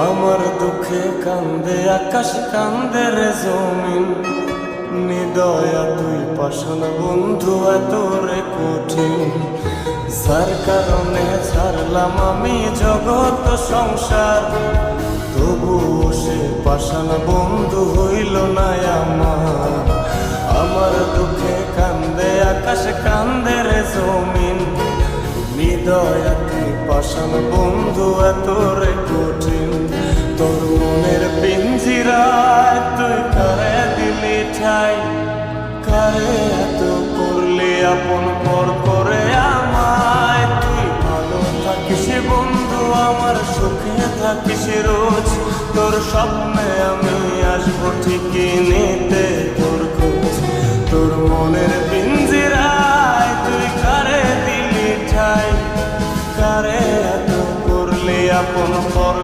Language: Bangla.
আমার দুঃখে কান্দে আকাশ, কান্দে রে জমিন। নিদয়া তুই পাষাণ বন্ধু, এত রে কঠিন। যার কারণে ছাড়লাম আমি জগৎ সংসার, তবুও সে পাষাণ বন্ধু হইল না আমার। আমার দুঃখে কান্দে আকাশ, কান্দে রে জমিন। নিদয়া তুই পাষাণ বন্ধু, এত রে কঠিন। তোর মনের পিঞ্জিরায় তুই কারে দিলি ঠাই, কারে এত করলি আপন পর করে আমায়। তুই ভালো থাকিস বন্ধু, আমার সুখে থাকিস রোজ। তোর স্বপ্নে আমি আসবো ঠিকই নিতে তোর খোঁজ। তোর মনের পিঞ্জিরায় তুই কারে দিলি ঠাই, কারে এত করলি আপন পর।